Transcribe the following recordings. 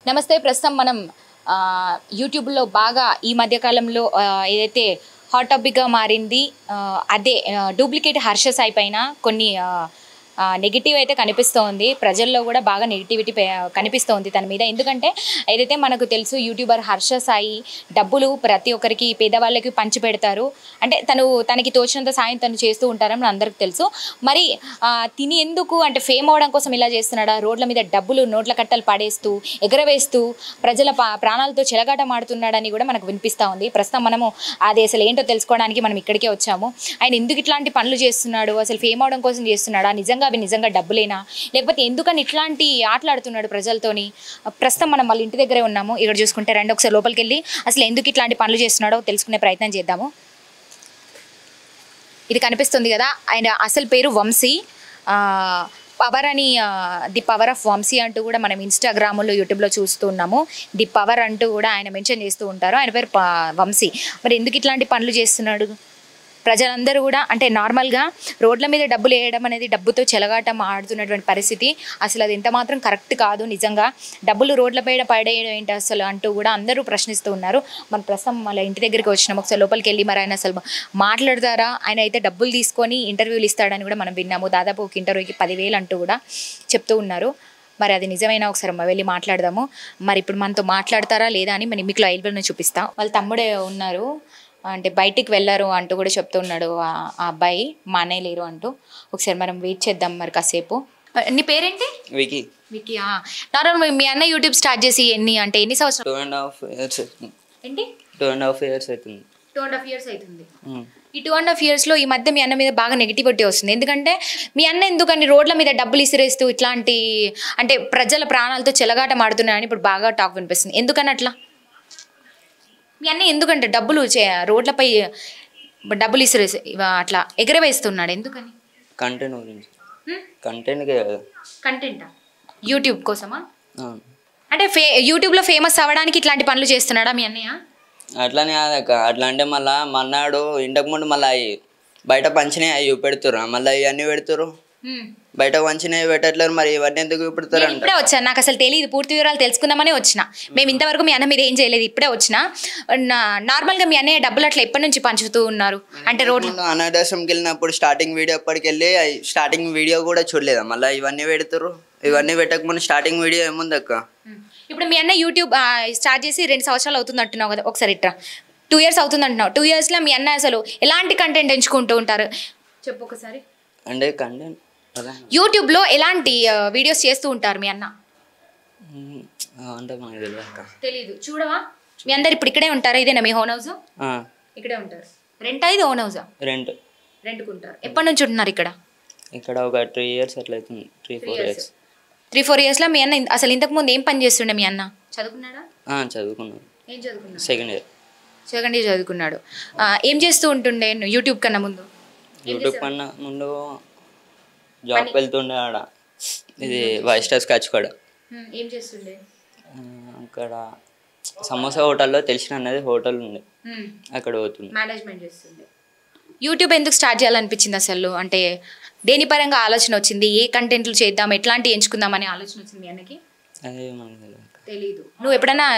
నమస్తే. ప్రస్తుతం మనం యూట్యూబ్లో బాగా ఈ మధ్యకాలంలో ఏదైతే హాట్ టాపిక్గా మారింది అదే డూప్లికేట్ హర్ష సాయి పైన కొన్ని నెగిటివ్ అయితే కనిపిస్తోంది. ప్రజల్లో కూడా బాగా నెగిటివిటీ కనిపిస్తోంది తన మీద. ఎందుకంటే ఏదైతే మనకు తెలుసు యూట్యూబర్ హర్ష సాయి డబ్బులు ప్రతి ఒక్కరికి పేదవాళ్ళకి పంచి పెడతారు. అంటే తనకి తోచినంత సాయం తను చేస్తూ ఉంటారని మన అందరికి తెలుసు. మరి తిని ఎందుకు అంటే ఫేమ్ అవడం కోసం ఇలా చేస్తున్నాడా? రోడ్ల మీద డబ్బులు నోట్ల కట్టలు పడేస్తూ ఎగరవేస్తూ ప్రజల ప్రాణాలతో చెలగాట మాడుతున్నాడని కూడా మనకు వినిపిస్తూ ఉంది. ప్రస్తుతం మనము అది అసలు ఏంటో తెలుసుకోవడానికి మనం ఇక్కడికే వచ్చాము. ఆయన ఎందుకు ఇట్లాంటి పనులు చేస్తున్నాడు? అసలు ఫేమ్ అవడం కోసం చేస్తున్నాడా? అవి నిజంగా డబ్బులేనా, లేకపోతే ఎందుకని ఇట్లాంటి ఆటలాడుతున్నాడు ప్రజలతోని? ప్రస్తుతం మనం వాళ్ళ ఇంటి దగ్గరే ఉన్నాము. ఇక్కడ చూసుకుంటే రండి ఒకసారి లోపలికి వెళ్ళి అసలు ఎందుకు ఇట్లాంటి పనులు చేస్తున్నాడో తెలుసుకునే ప్రయత్నం చేద్దాము. ఇది కనిపిస్తుంది కదా, ఆయన అసలు పేరు వంశీ. పవర్ అని ది పవర్ ఆఫ్ వంశీ అంటూ కూడా మనం ఇన్స్టాగ్రామ్లో యూట్యూబ్లో చూస్తున్నాము. ది పవర్ అంటూ కూడా ఆయన మెన్షన్ చేస్తూ ఉంటారు. ఆయన పేరు వంశీ. మరి ఎందుకు ఇట్లాంటి పనులు చేస్తున్నాడు? ప్రజలందరూ కూడా అంటే నార్మల్గా రోడ్ల మీద డబ్బులు వేయడం అనేది డబ్బుతో చెలగాటం ఆడుతున్నటువంటి పరిస్థితి. అసలు అది ఎంత మాత్రం కరెక్ట్ కాదు. నిజంగా డబ్బులు రోడ్ల పైన పడేయడం ఏంటి అసలు అంటూ కూడా అందరూ ప్రశ్నిస్తూ ఉన్నారు. మన ప్రస్తుతం వాళ్ళ ఇంటి దగ్గరికి వచ్చినాం. ఒకసారి లోపలికి వెళ్ళి మరి ఆయన అసలు మాట్లాడతారా, ఆయన అయితే డబ్బులు తీసుకొని ఇంటర్వ్యూలు ఇస్తాడని కూడా మనం విన్నాము. దాదాపు ఒక ఇంటర్వ్యూకి 10,000 అంటూ కూడా చెప్తూ ఉన్నారు. మరి అది నిజమైనా ఒకసారి వెళ్ళి మాట్లాడదాము. మరి ఇప్పుడు మనతో మాట్లాడతారా లేదా అని మనం మీకు లైవ్లో చూపిస్తాం. వాళ్ళ తమ్ముడే ఉన్నారు, అంటే బయటికి వెళ్ళారు అంటూ కూడా చెప్తూ ఉన్నాడు ఆ అబ్బాయి. మా అన్నయ్య లేరు అంటూ. ఒకసారి మనం వెయిట్ చేద్దాం మరి కాసేపు. నీ పేరేంటి? వికీ. వికీ. నార్మల్ మీ అన్న యూట్యూబ్ స్టార్ట్ చేసి ఎన్ని సంవత్సరాలు? 2.5 years ఏంటి? 2.5 years అవుతుంది. 2.5 years అవుతుంది. ఈ 2.5 yearsలో ఈ మధ్య మీ అన్న మీద బాగా నెగిటివిటీ వస్తుంది. ఎందుకంటే మీ అన్న ఎందుకని రోడ్ల మీద డబ్బులు ఇసిరేస్తూ ఇట్లాంటి అంటే ప్రజల ప్రాణాలతో చెలగాట మాడుతున్నాయని ఇప్పుడు బాగా టాక్ వినిపిస్తుంది. ఎందుకని అట్లా? మీ అన్న ఎందుకంటే డబ్బులు రోడ్లపై డబ్బులు ఇసిరేసి అట్లా ఎగరవేస్తున్నాడు ఎందుకని? కంటెంట్ గురించి. కంటెంటా? యూట్యూబ్ కోసమా? అంటే యూట్యూబ్లో ఫేమస్ అవ్వడానికి ఇట్లాంటి పనులు చేస్తున్నాడా మీ అన్నయ్య? అట్లానే కాదక్క. అట్లా అంటే మళ్ళీ మన్నాడు ఇంతకుముందు మళ్ళీ అవి బయట పంచినాయి అవి పెడుతురు, మళ్ళీ ఇవన్నీ పెడుతురు. బయట వంచినవి పెట్టట్లేరు, మరి ఇవన్నీ ఎందుకు పెడతారు? ఇప్పుడే వచ్చాను, నాకు అసలు తెలియదు. పూర్తి వివరాలు తెలుసుకుందామని వచ్చిన. మేము ఇంతవరకు మీ అన్న మీద ఏం చేయలేదు, ఇప్పుడే వచ్చిన. నార్మల్గా మీ అన్నయ్య డబ్బులు అట్లా ఎప్పటి నుంచి పంచుతూ ఉన్నారు? అంటే రోడ్లు అనాథాశ్రమంకి వెళ్ళినప్పుడు స్టార్టింగ్ వీడియో ఎప్పటికి వెళ్ళి స్టార్టింగ్ వీడియో కూడా చూడలేదా? మళ్ళీ ఇవన్నీ పెడతారు. ఇవన్నీ పెట్టకముందు స్టార్టింగ్ వీడియో ఏముంది అక్క? ఇప్పుడు మీ అన్న యూట్యూబ్ స్టార్ట్ చేసి 2 సంవత్సరాలు అవుతుంది అంటున్నావు కదా, ఒకసారి ఇట్లా 2 years అవుతుంది అంటున్నావు. 2 yearsలో మీ అన్న అసలు ఎలాంటి కంటెంట్ ఎంచుకుంటూ ఉంటారు చెప్పు ఒకసారి. అంటే కంటెంట్ యూట్యూబ్లో ఎలాంటి వీడియోస్ చేస్తూ ఉంటారు మీ అన్న? అంటే తెలీదు. చూడవా? మీ అందరు ఇప్పుడు ఇక్కడే ఉంటారా? ఇదేనా మీ ఓన్ హౌస్? ఇక్కడే ఉంటారు. రెంటా ఇది ఓన్ హౌసా? రెంట్కుంటారు. ఎప్పటి నుంచి ఉంటున్నారు ఇక్కడ? ఇక్కడ ఒక 3 years అట్లా అవుతుంది. 3-4 yearsలో మీ అన్న అసలు ఇంతకు ముందు ఏం పని చేస్తుండే మీ అన్న? చదువుకున్నాడా? చదువుకున్నాడు. ఏం చదువుకున్నాడు? సెకండ్ ఇయర్ చదువుకున్నాడు. ఏం చేస్తూ ఉంటుండే యూట్యూబ్ కన్నా ముందు? యూట్యూబ్ కన్నా ముందు జాబ్ వెళ్తుండే ఆడ, ఇది వైస్టర్ స్కాచ్ కాడ. ఏం చేస్తుండే అక్కడ? సమోసా హోటల్లో తెలిసిన అన్నది హోటల్ ఉంది, అక్కడ పోతుంది, మేనేజ్మెంట్ చేస్తుండే. యూట్యూబ్ ఎందుకు స్టార్ట్ చేయాలనిపించింది అసలు? అంటే దేని పరంగా ఆలోచన వచ్చింది? ఏ కంటెంట్లు చేద్దాం, ఎట్లాంటి ఎంచుకుందాం అనే ఆలోచన వచ్చింది మీ అన్నకి? అదే మనకు తెలీదు. నువ్వు ఎప్పుడైనా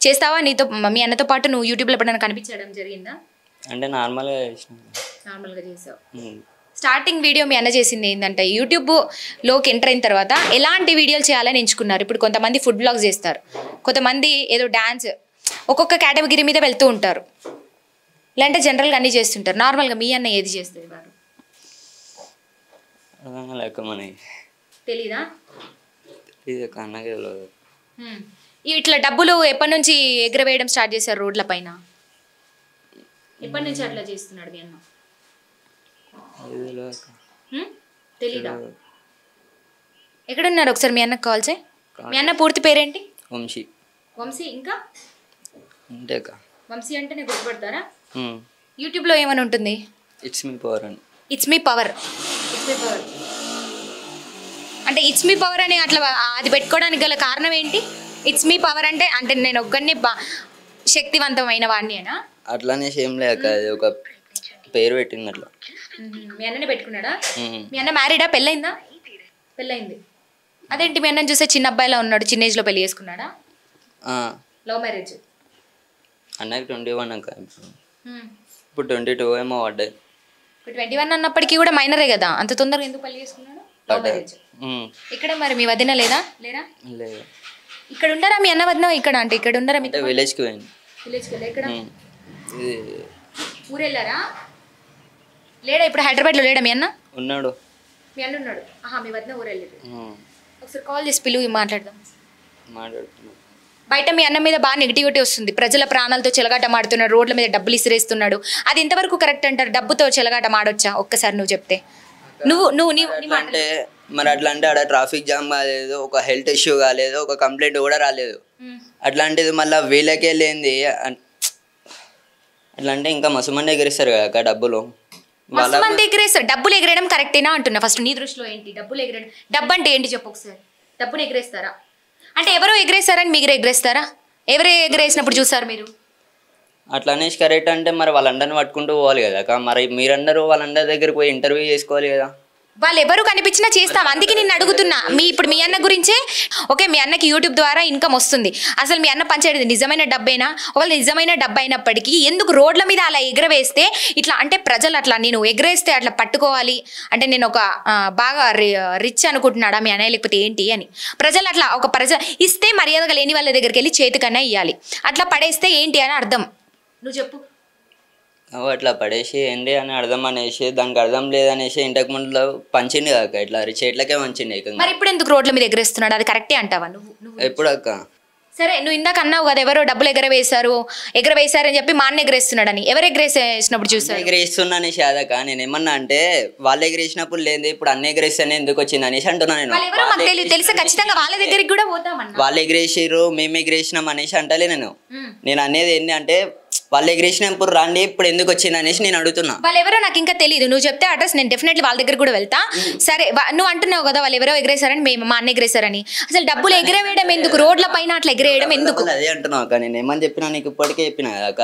చేస్తావా? నీతో మీ అన్నతో పాటు నువ్వు యూట్యూబ్లో ఎప్పుడైనా కనిపించడం జరిగిందా? అంటే నార్మల్గా చేసావు. స్టార్టింగ్ వీడియో మీ అన్న చేసింది ఏంటంటే యూట్యూబ్లోకి ఎంటర్ అయిన తర్వాత ఎలాంటి వీడియోలు చేయాలని ఎంచుకున్నారు? ఇప్పుడు కొంతమంది ఫుడ్ బ్లాగ్స్ చేస్తారు, కొంతమంది ఏదో డ్యాన్స్, ఒక్కొక్క కేటగిరీ మీద వెళ్తూ ఉంటారు. ఇలాంటి జనరల్గా అన్నీ చేస్తుంటారు. నార్మల్గా మీ అన్న ఏది చేస్తుంది వారు? తెలీదా? ఇట్లా డబ్బులు ఎప్పటి నుంచి ఎగరవేయడం స్టార్ట్ చేశారు రోడ్ల పైన? ఎప్పటి నుంచి అట్లా చేస్తున్నాడు మీ అన్న? తెలీదా? ఎక్కడున్నారు? ఒకసారి మీ అన్నకు కాల్ చేయి. మీ అన్న పూర్తి పేరేంటి? వంశీ. వంశీ. ఇంకా వంశీ అంటేనే గుర్తుపడతారా? యూట్యూబ్లో ఏమని ఉంటుంది? ఇట్స్ మీ పవర్ అని. It's me power. అంటే ఇట్స్ మీ పవర్ అని అట్లా అది పెట్టుకోవడానికి గల కారణం ఏంటి? ఇట్స్ మీ పవర్ అంటే నేను ఒక్కడిని శక్తివంతమైన వాడిని అనా? అట్లానే సేమ్ లేక ఒక పేరు పెట్టింది అట్లా. మీ అన్ననే పెట్టుకున్నాడా? మీ అన్న మ్యారీడా? పెళ్ళైందా? పెళ్ళైంది. అదేంటి మీ అన్నని చూస్తే చిన్న అబ్బాయిలా ఉన్నాడు, చిన్న ఏజ్లో పెళ్లి చేసుకున్నాడా? Love marriage. అన్నకి 21 అక్క, ఇప్పుడు 22 ఏమో పడ్డాయి. 21 అన్నప్పటికీ కూడా మైనరే కదా, అంత తొందరగా ఎందుకు పెళ్లి చేసుకున్నాడు? Love marriage. ఇక్కడ మరి మీ వదిన లేరా? లేదు. ఇక్కడ ఉండరా మీ అన్న వదిన? ఇక్కడ అంటే ఇక్కడ ఉండరా? మీ విలేజ్కి పోయింది. విలేజ్కి వెళ్ళా. ఇక్కడ ఊరు వెళ్ళారా? లేడా ఇప్పుడు హైదరాబాద్లో? లేడా మీ అన్న? ఉన్నాడు. మీ అన్న ఉన్నాడు. మీ వదిన ఊరు వెళ్ళలేదు. ఒకసారి కాల్ చేసి పిలువు, మాట్లాడదాం. బయట మీ అన్న మీద బాగా నెగిటివిటీ వస్తుంది, ప్రజల ప్రాణాలతో చెలగాట మాడుతున్నాడు, రోడ్ల మీద డబ్బులు ఇసిరేస్తున్నాడు. అది ఎంతవరకు కరెక్ట్ అంటారు? డబ్బుతో చెలగాట మాడొచ్చా? ఒక్కసారి నువ్వు చెప్తే. అంటే మరి అట్లా అంటే ఆడ ట్రాఫిక్ జామ్ కాలేదు, ఒక హెల్త్ ఇష్యూ కాలేదు, ఒక కంప్లైంట్ కూడా రాలేదు. అట్లాంటిది మళ్ళీ వీళ్ళకే లేనిది అట్లా అంటే ఇంకా మస్తు మంది ఎగిరిస్తారు కదా డబ్బులు. మంది ఎగిరేస్తారు. డబ్బులు ఎగిరేయడం కరెక్టేనా అంటున్నా. ఫస్ట్ నీ దృష్టిలో ఏంటి డబ్బులు ఎగిరేయడం? డబ్బు అంటే ఏంటి చెప్పు ఒకసారి. డబ్బులు ఎగిరేస్తారా అంటే ఎవరో ఎగిరేస్తారని మీరు ఎగిరేస్తారా? ఎవరు ఎగిరేసినప్పుడు చూసారు మీరు? అట్లా అనేసి కరెక్ట్ అంటే మరి వాళ్ళందరిని పట్టుకుంటూ పోవాలి కదా. మరి మీరందరూ వాళ్ళందరి దగ్గరికి పోయి ఇంటర్వ్యూ చేసుకోవాలి కదా. వాళ్ళు ఎవరు కనిపించినా చేస్తాం. అందుకే నిన్ను అడుగుతున్నా. ఇప్పుడు మీ అన్న గురించే. ఓకే, మీ అన్నకి యూట్యూబ్ ద్వారా ఇన్కమ్ వస్తుంది. అసలు మీ అన్న పంచాయతీ నిజమైన డబ్బైనా? ఒకవేళ నిజమైన డబ్బు అయినప్పటికీ ఎందుకు రోడ్ల మీద అలా ఎగరవేస్తే ఇట్లా అంటే ప్రజలు అట్లా నేను ఎగరేస్తే అట్లా పట్టుకోవాలి అంటే నేను ఒక బాగా రిచ్ అనుకుంటున్నాడా మీ అన్నయ్య, లేకపోతే ఏంటి అని ప్రజలు అట్లా ఒక ఇస్తే మర్యాదగా లేని వాళ్ళ దగ్గరికి వెళ్ళి చేతికన్నా ఇవ్వాలి. అట్లా పడేస్తే ఏంటి అని అర్థం నువ్వు చెప్పు. అట్లా పడేసి ఏంటి అని అర్థం అనేసి దానికి అర్థం లేదనేసి ఇంతకు ముందులో పంచింది కాక ఇట్లా చేట్లకే పంచింది. మరి ఇప్పుడు ఎందుకు రోడ్ల మీద ఎగరేస్తున్నాడు? అది కరెక్టే అంటావా నువ్వు? ఎప్పుడు అక్క? సరే, నువ్వు ఇందాక అన్నావు కదా ఎవరో డబ్బులు ఎగరవేశారని చెప్పి మా అన్న ఎగరేస్తున్నాడని. ఎవరు ఎగరేసినప్పుడు చూసారు? ఎగరేస్తున్నా అనేసి అదక నేను ఏమన్నా అంటే వాళ్ళు ఎగరేసినప్పుడు లేదు, ఇప్పుడు అన్న ఎగరేస్తేనే ఎందుకు వచ్చింది అనేసి అంటున్నా నేను. తెలిసి ఖచ్చితంగా వాళ్ళ దగ్గరికి కూడా పోతామన్నా. వాళ్ళు ఎగరేసిర్రు మేము ఎగరేసినాం అనేసి అంటలే నేను అనేది ఏంటి అంటే వాళ్ళు ఎగరేసినప్పుడు రండి ఇప్పుడు ఎందుకు వచ్చింది అనేసి నేను అడుగుతున్నా. వాళ్ళు ఎవరో నాకు ఇంకా తెలియదు. నువ్వు చెప్తే అడ్రస్ నేను డెఫినెట్లీ వాళ్ళ దగ్గర కూడా వెళ్తా. సరే, నువ్వు అంటున్నావు కదా వాళ్ళు ఎవరో ఎగరేసారని, మేము మా అన్న ఎగరేసారని. అసలు డబ్బులు ఎగరవేయడం ఎందుకు? రోడ్ల పైన అట్లా ఎగరేయడం ఎందుకు? అదే అంటున్నావు అక్క. నేను ఏమని చెప్పినా నీకు ఇప్పటికే చెప్పినా అక్క.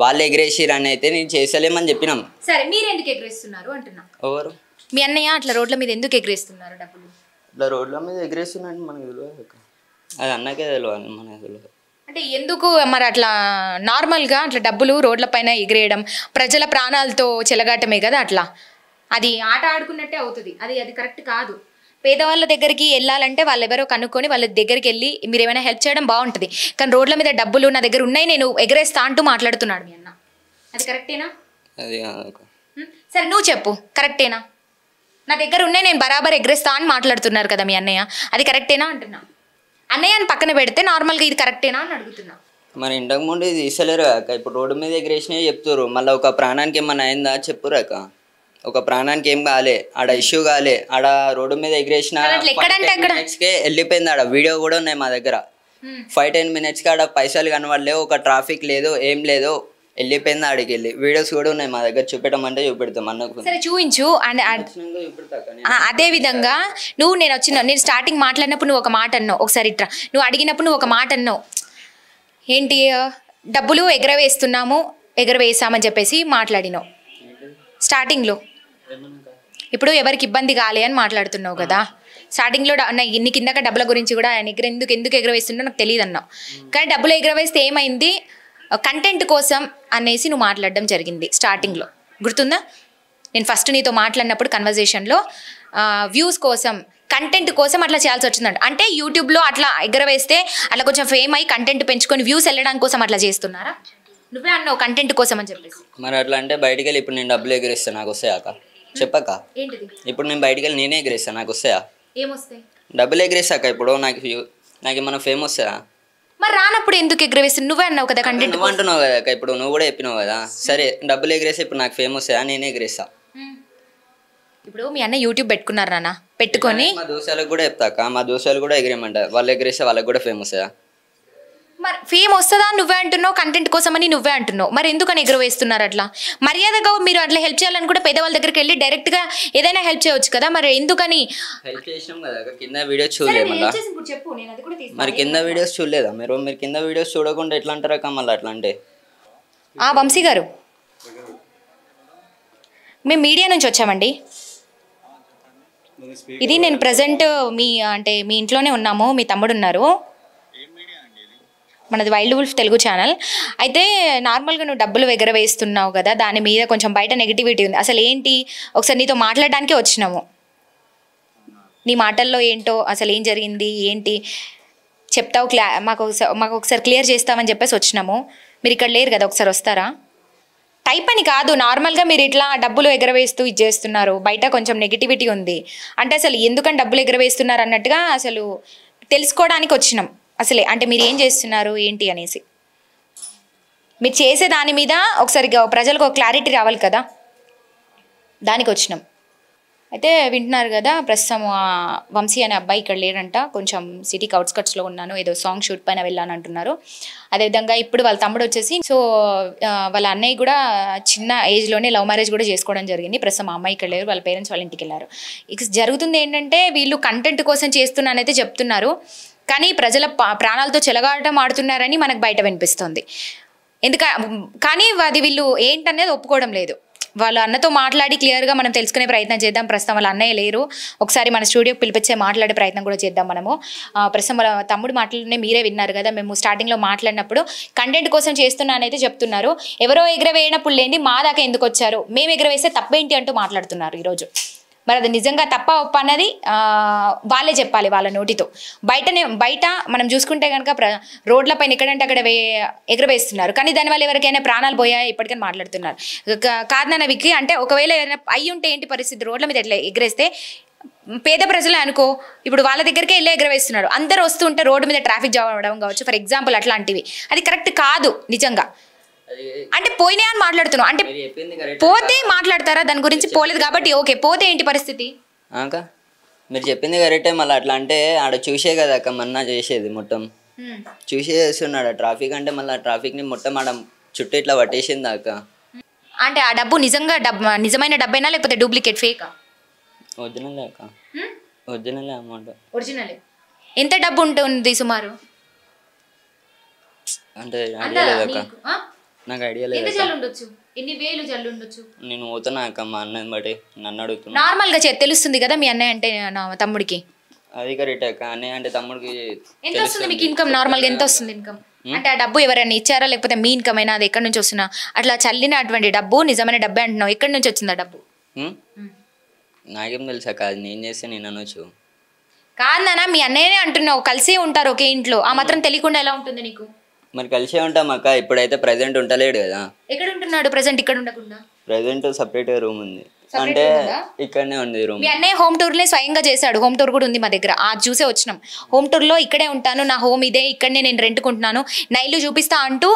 వాళ్ళు ఎగరేసిరని అయితే నేను చేసలేమని చెప్పినాం. సరే, మీరు ఎందుకు ఎగరేస్తున్నారు అంటున్నా? ఎవరు? మీ అన్నయ్య అట్లా రోడ్ల మీద ఎందుకు ఎగరేస్తున్నారు డబ్బులు? ఇట్లా రోడ్ల మీద ఎగరేస్తున్నాడు మనకు తెలియదు అక్క. అది అన్నకే తెలియదు, మనకు తెలియదు. అంటే ఎందుకు మరి అట్లా నార్మల్గా అట్లా డబ్బులు రోడ్ల పైన ఎగిరేయడం ప్రజల ప్రాణాలతో చెలగాటమే కదా. అట్లా అది ఆట ఆడుకున్నట్టే అవుతుంది. అది కరెక్ట్ కాదు. పేదవాళ్ళ దగ్గరికి వెళ్ళాలంటే వాళ్ళు ఎవరో కనుక్కొని వాళ్ళ దగ్గరికి వెళ్ళి మీరు ఏమైనా హెల్ప్ చేయడం బాగుంటుంది. కానీ రోడ్ల మీద డబ్బులు నా దగ్గర ఉన్నాయి నేను ఎగరేస్తా అంటూ మాట్లాడుతున్నాడు మీ అన్న. అది కరెక్టేనా? సరే, నువ్వు చెప్పు, కరెక్టేనా? నా దగ్గర ఉన్నాయి నేను బరాబర్ ఎగరేస్తా అని మాట్లాడుతున్నారు కదా మీ అన్నయ్య. అది కరెక్టేనా అంటున్నా. అన్నయ్య అని పక్కన పెడితే నార్మల్గా ఇది కరెక్టేనా అని అడుగుతున్నా. మరి ఇంతకు ముందు ఇది తీసలేరు అక్క. ఇప్పుడు రోడ్డు మీద ఎగరేసినా చెప్తారు. మళ్ళీ ఒక ప్రాణానికి ఏమన్నా అయిందా చెప్పురు అక్క. ఒక ప్రాణానికి ఏం కాలే, ఆడ ఇష్యూ కాలే. ఆడ రోడ్డు మీద ఎగరేసిన మినిట్స్కే వెళ్ళిపోయింది. ఆడ వీడియో కూడా ఉన్నాయి మా దగ్గర. 5-10 మినిట్స్కి ఆడ పైసలు కనబడలేవు, ఒక ట్రాఫిక్ లేదు, ఏం లేదు, వెళ్ళిపోయింది. ఆడికి వెళ్ళి వీడియోస్ కూడా ఉన్నాయి మా దగ్గర. చూపెట్టమంటే చూపెడతాం అన్నకు. సరే చూపించు. అండ్ అదే విధంగా నేను స్టార్టింగ్ మాట్లాడినప్పుడు నువ్వు ఒక మాట అన్నావు. ఒకసారి ఇట్రా, నువ్వు అడిగినప్పుడు నువ్వు ఒక మాట అన్నావు. ఏంటి డబ్బులు ఎగరవేసామని చెప్పేసి మాట్లాడినావు స్టార్టింగ్లో. ఇప్పుడు ఎవరికి ఇబ్బంది కాలే అని మాట్లాడుతున్నావు కదా. స్టార్టింగ్లో నీ కిందక డబ్బుల గురించి కూడా ఆయన ఎందుకు ఎగరవేస్తుండో నాకు తెలియదు అన్నావు. కానీ డబ్బులు ఎగరవేస్తే ఏమైంది? కంటెంట్ కోసం అనేసి నువ్వు మాట్లాడడం జరిగింది స్టార్టింగ్లో, గుర్తుందా? నేను ఫస్ట్ నీతో మాట్లాడినప్పుడు కన్వర్జేషన్లో వ్యూస్ కోసం, కంటెంట్ కోసం అట్లా చేయాల్సి వచ్చిందంట. అంటే యూట్యూబ్లో అట్లా ఎగరవేస్తే అట్లా కొంచెం ఫేమ్ అయ్యి కంటెంట్ పెంచుకొని వ్యూస్ వెళ్ళడానికి కోసం అట్లా చేస్తున్నారా? నువ్వే అన్నావు కంటెంట్ కోసం అని చెప్పేసి. మరి అట్లా అంటే బయటికి వెళ్ళి ఇప్పుడు నేను డబ్బులు ఎగరేస్తాను నాకు వస్తాయాక చెప్పక? ఏంటిది? ఇప్పుడు నేను బయటికి వెళ్ళి నేనే ఎగరేస్తాను నాకు వస్తాయా? ఏమొస్తాయి? డబ్బులు ఎగరేస్తాక ఇప్పుడు నాకు ఏమన్నా ఫేమ్ వస్తాయా? మరి రానప్పుడు ఎందుకు ఎగరవేస్తుంది? నువ్వే అన్నావు కదా కంటెంట్. నువ్వు అంటున్నావు కదా ఇప్పుడు, నువ్వు కూడా చెప్పినావు కదా. సరే, డబ్బులు ఎగరేస్తే ఇప్పుడు నాకు ఫేమ్ వస్తాయా? నేనే ఎగరేస్తా. ఇప్పుడు మీ అన్న యూట్యూబ్ పెట్టుకున్నారు నాన్న, పెట్టుకొని మా దోస్తులకు కూడా చెప్తాక, మా దోస్తులు కూడా ఎగిరేయమంటారు. వాళ్ళు ఎగరేస్తే వాళ్ళకి కూడా ఫేమ్ వస్తాయా? మరి ఫేమ్ వస్తుందా నువ్వే అంటున్నావు, కంటెంట్ కోసం అని నువ్వే అంటున్నావు. మరి ఎందుకని ఎగరవేస్తున్నారు అట్లా? మర్యాదగా మీరు అట్లా హెల్ప్ చేయాలని కూడా పేదవాళ్ళ దగ్గరికి వెళ్ళి డైరెక్ట్గా ఏదైనా హెల్ప్ చేయవచ్చు కదా. మరి ఎందుకని హెల్ప్ చేసినాం కదా, కింద వీడియోస్ చూడలేదు మళ్ళీ. మరి కింద వీడియోస్ చూడలేదా మీరు? కింద వీడియోస్ చూడకుండా ఎట్లా అంటారు అక్క మళ్ళీ అట్లా అంటే? వంశీ గారు, మేము మీడియా నుంచి వచ్చామండి. ఇది నేను ప్రజెంట్ మీ ఇంట్లోనే ఉన్నాము, మీ తమ్ముడు ఉన్నారు, మనది వైల్డ్ వుల్ఫ్ తెలుగు ఛానల్. అయితే నార్మల్గా నువ్వు డబ్బులు ఎగరవేస్తున్నావు కదా, దాని మీద కొంచెం బయట నెగిటివిటీ ఉంది. అసలు ఏంటి, ఒకసారి నీతో మాట్లాడడానికే వచ్చినాము. నీ మాటల్లో ఏంటో, అసలు ఏం జరిగింది ఏంటి చెప్తావు, మాకు ఒకసారి క్లియర్ చేస్తామని చెప్పేసి వచ్చినాము. మీరు ఇక్కడ లేరు కదా, ఒకసారి వస్తారా? టైప్ అని కాదు, నార్మల్గా మీరు ఇట్లా డబ్బులు ఎగరవేస్తూ ఇది చేస్తున్నారు, బయట కొంచెం నెగిటివిటీ ఉంది అంటే అసలు ఎందుకని డబ్బులు ఎగరవేస్తున్నారు అన్నట్టుగా అసలు తెలుసుకోవడానికి వచ్చినాం. అసలే అంటే మీరు ఏం చేస్తున్నారు ఏంటి అనేసి, మీరు చేసే దాని మీద ఒకసారి ప్రజలకు ఒక క్లారిటీ రావాలి కదా, దానికి వచ్చినాం. అయితే వింటున్నారు కదా, ప్రస్తుతం వంశీ అనే అబ్బాయి ఇక్కడ లేడంట, కొంచెం సిటీకి అవుట్స్కట్స్లో ఉన్నాను, ఏదో సాంగ్ షూట్ పైన వెళ్ళాను అంటున్నారు. అదేవిధంగా ఇప్పుడు వాళ్ళ తమ్ముడు వచ్చేసి, సో వాళ్ళ అన్నయ్య కూడా చిన్న ఏజ్లోనే లవ్ మ్యారేజ్ కూడా చేసుకోవడం జరిగింది. ప్రస్తుతం ఆ అమ్మాయి ఇక్కడ లేరు, వాళ్ళ పేరెంట్స్ వాళ్ళ ఇంటికి వెళ్ళారు. ఇక జరుగుతుంది ఏంటంటే, వీళ్ళు కంటెంట్ కోసం చేస్తున్నానైతే చెప్తున్నారు, కానీ ప్రజల ప్రాణాలతో చెలగాటం ఆడుతున్నారని మనకు బయట వినిపిస్తుంది. కానీ అది వీళ్ళు ఏంటనేది ఒప్పుకోవడం లేదు. వాళ్ళ అన్నతో మాట్లాడి క్లియర్గా మనం తెలుసుకునే ప్రయత్నం చేద్దాం. ప్రస్తుతం వాళ్ళ అన్నయ్య లేరు, ఒకసారి మన స్టూడియోకి పిలిపించే మాట్లాడే ప్రయత్నం కూడా చేద్దాం మనము. ప్రస్తుతం వాళ్ళ తమ్ముడు మాటలనే మీరే విన్నారు కదా, మేము స్టార్టింగ్లో మాట్లాడినప్పుడు కంటెంట్ కోసం చేస్తున్నానైతే చెప్తున్నారు. ఎవరో ఎగరవేయనప్పుడు లేని మా దాకా ఎందుకు వచ్చారు, మేము ఎగరవేస్తే తప్పేంటి అంటూ మాట్లాడుతున్నారు ఈరోజు. మరి అది నిజంగా తప్ప ఒప్ప అన్నది వాళ్ళే చెప్పాలి వాళ్ళ నోటితో. బయట మనం చూసుకుంటే కనుక రోడ్లపైన ఎక్కడంటే అక్కడ ఎగరవేస్తున్నారు, కానీ దానివల్ల ఎవరికైనా ప్రాణాలు పోయాయి ఇప్పటికైనా మాట్లాడుతున్నారు. కాదనవికి అంటే ఒకవేళ ఏదైనా అయ్యి ఉంటే ఏంటి పరిస్థితి, రోడ్ల మీద ఎట్లా ఎగరేస్తే పేద ప్రజలే అనుకో, ఇప్పుడు వాళ్ళ దగ్గరికే వెళ్ళి ఎగరవేస్తున్నారు, అందరూ వస్తుంటే రోడ్డు మీద ట్రాఫిక్ జామ్ అవ్వడం కావచ్చు ఫర్ ఎగ్జాంపుల్, అట్లాంటివి. అది కరెక్ట్ కాదు నిజంగా. అంటే పోయినాయి అని మాట్లాడుతున్నావు అంటే పోతే మాట్లాడతారా దాని గురించి, పోలేదు కాబట్టి ఓకే, పోతే ఏంటి పరిస్థితి? మీరు చెప్పింది కరెక్టే, మళ్ళీ అట్లా అంటే ఆడ చూసే కదా అక్క మన్నా చేసేది, మొత్తం చూసే చేస్తున్నాడు ట్రాఫిక్ అంటే, మళ్ళీ ట్రాఫిక్ని మొత్తం ఆడ చుట్టూ ఇట్లా పట్టేసింది అక్క. అంటే ఆ డబ్బు నిజమైన డబ్బైనా లేకపోతే డూప్లికేట్ ఫేకా? ఒరిజినల్ అక్క, ఒరిజినల్ అమౌంట్. ఒరిజినల్. ఎంత డబ్బు ఉంటుంది సుమారు? అంటే ఐడియా లేదక్క, నాకు ఐడియా లేదు. ఎన్ని వేలు జల్లు ఉండొచ్చు? నేను పోతున్నా అక్క, మా అన్నని బట్టి నన్ను అడుగుతున్నా. నార్మల్గా తెలుస్తుంది కదా మీ అన్నయ్య అంటే నా తమ్ముడికి. అది కరెక్ట్ అక్క, అన్నయ్య అంటే తమ్ముడికి. ఎంత వస్తుంది మీకు ఇన్కమ్ నార్మల్గా, ఎంత వస్తుంది ఇన్కమ్? అంటే ఆ డబ్బు ఎవరైనా ఇచ్చారా లేకపోతే మీ ఇన్కమ్ అయినా, అది ఎక్కడి నుంచి వస్తున్నా? అట్లా చల్లినటువంటి డబ్బు నిజమైన డబ్బే అంటున్నావు, ఎక్కడి నుంచి వచ్చింది ఆ డబ్బు? నాకేం తెలుసా, అది నేను చేస్తే నేను అనొచ్చు. కాదు నాన్న, మీ అన్నయ్యనే అంటున్నావు, కలిసే ఉంటారు ఒకే ఇంట్లో, ఆ మాత్రం తెలియకుండా ఎలా ఉంటుంది నీకు? మరి కలిసే ఉంటాం అక్క, ఇప్పుడైతే ప్రెసెంట్ ఉంటలేడు కదా. ఎక్కడ ఉంటున్నాడు ప్రెసెంట్? ఇక్కడ ఉండకుండా ప్రెసెంట్ సపరేట్ రూమ్ ఉంది, అంటే ఇక్కడనే ఉంది రూమ్. మీ అన్నయ్య హోమ్ టూర్లే స్వయంగా చేశాడు, హోమ్ టూర్ కూడా ఉంది మా దగ్గర, ఆ చూసే వచ్చినాం. హోమ్ టూర్లో ఇక్కడే ఉంటాను, నా హోమ్ ఇదే, ఇక్కడనే నేను రెంట్కుంటున్నాను, నా ఇల్లు చూపిస్తా అంటూ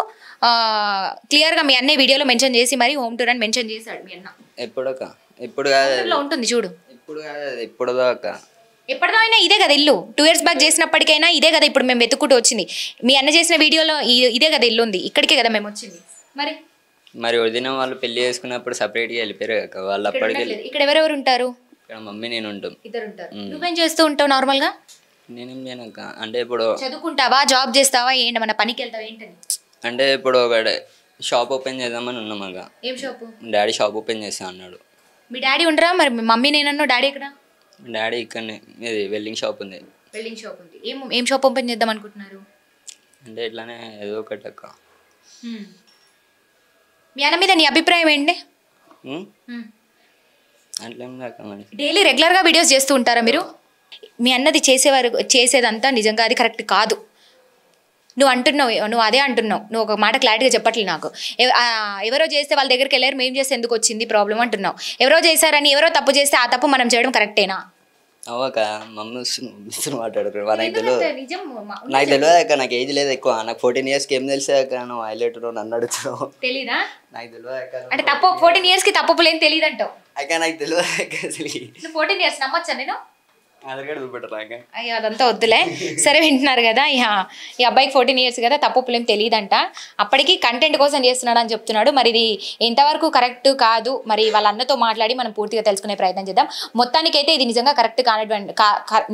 క్లియర్గా మీ అన్నయ్య వీడియోలో మెన్షన్ చేసి మరి హోమ్ టూర్ అని మెన్షన్ చేశాడు మీ అన్న. ఎప్పుడక్క? ఇప్పుడు కాదు, ఉంటుంది చూడు. ఇప్పుడు కాదు, ఎప్పుడుదో అక్క. ఎప్పటిదో అయినా ఇదే కదా ఇల్లు, 2 years బ్యాక్ చేసినప్పటికైనా ఇదే కదా ఇప్పుడు మేము వెతుక్కుంటూ వచ్చింది. మీ అన్న చేసిన వీడియోలో ఇదే కదా ఇల్లు ఉంది, ఇక్కడికే కదా మేము వచ్చింది. మరి వదిన వాళ్ళు పెళ్లి చేసుకున్నప్పుడు సపరేట్గా వెళ్ళిపోయారు కదా వాళ్ళు, అప్పటికి. ఇక్కడ ఎవరెవరు ఉంటారు? ఇక్కడ మమ్మీ నేను ఉంటాం, ఇద్దరు ఉంటారు. నువ్వేం చేస్తూ ఉంటావు నార్మల్గా? నేనేం చేయనక్క, అంటే ఇప్పుడు చదువుకుంటావా, జాబ్ చేస్తావా, ఏంటి మన పనికి వెళ్తావా ఏంటని? అంటే ఇప్పుడు ఒక షాప్ ఓపెన్ చేద్దామని ఉన్నాం అక్క. ఏం షాప్? డాడీ షాప్ ఓపెన్ చేస్తా అన్నాడు. మీ డాడీ ఉండరా? మరి మీ మమ్మీ నేనన్నా, డాడీ ఎక్కడ? డాడీ ఇక్కడనే, ఇది వెల్డింగ్ షాప్ ఉంది. వెల్డింగ్ షాప్ ఉంది. ఏం షాప్ ఓపెన్ చేద్దాం అనుకుంటున్నారు? అంటే ఇట్లానే ఏదో ఒకటి అక్క. మీ అన్న మీద నీ అభిప్రాయం ఏంటి? అట్లా డైలీ రెగ్యులర్గా వీడియోస్ చేస్తూ ఉంటారా మీరు? మీ అన్నది చేసేదంతా నిజంగా అది కరెక్ట్ కాదు. నువ్వు అదే అంటున్నావు, నువ్వు ఒక మాట క్లారిటీగా చెప్పట్లేదు నాకు. ఎవరో చేస్తే వాళ్ళ దగ్గరికి వెళ్ళారు, మేము చేస్తే ఎందుకు వచ్చింది ప్రాబ్లం అంటున్నావు. ఎవరో చేశారని ఎవరో తప్పు చేస్తే ఆ తప్పు మనం చేయడం కరెక్టేనా? అవక మమ్మీ మాట్లాడరు, నాకు తెలియదు అక్క, నాకు ఏజ్ లేదు ఎక్కువ, నాకు 14 years ఏం తెలిసే అక్క, నువ్వు హైలైట్ నన్ను అడుగుతున్నావు. తెలీదా? నాకు తెలియదు అక్క. అంటే తప్పు 14 years తప్పు లేని తెలియదు అంటావు అక్క, నాకు తెలియదు అక్క అసలు. 14 years నమ్మొచ్చా నేను? ఆధార్ కార్డు చూపెట్టరాక అయ్యో అదంతా వద్దులే. సరే వింటున్నారు కదా, ఈ అబ్బాయికి 14 years కదా, తప్పులేం తెలియదంట. అప్పటికి కంటెంట్ కోసం చేస్తున్నాడు అని చెప్తున్నాడు. మరి ఇది ఎంతవరకు కరెక్ట్ కాదు, మరి వాళ్ళ అన్నతో మాట్లాడి మనం పూర్తిగా తెలుసుకునే ప్రయత్నం చేద్దాం. మొత్తానికైతే ఇది నిజంగా కరెక్ట్ కానటువంటి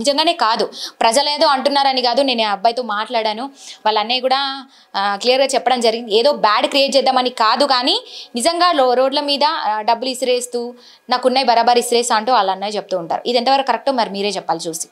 నిజంగానే కాదు, ప్రజలు ఏదో అంటున్నారని కాదు. నేను ఆ అబ్బాయితో మాట్లాడాను, వాళ్ళ అన్నయ్య కూడా క్లియర్గా చెప్పడం జరిగింది. ఏదో బ్యాడ్ క్రియేట్ చేద్దామని కాదు, కానీ నిజంగా రోడ్ల మీద డబ్బులు ఇసిరేస్తూ నాకున్నాయి బరాబర్ ఇసిరేస్తా అంటూ వాళ్ళ అన్నయ్య చెప్తూ ఉంటారు. ఇది ఎంతవరకు కరెక్టో మరి మీరే చెప్పాలి చూసి.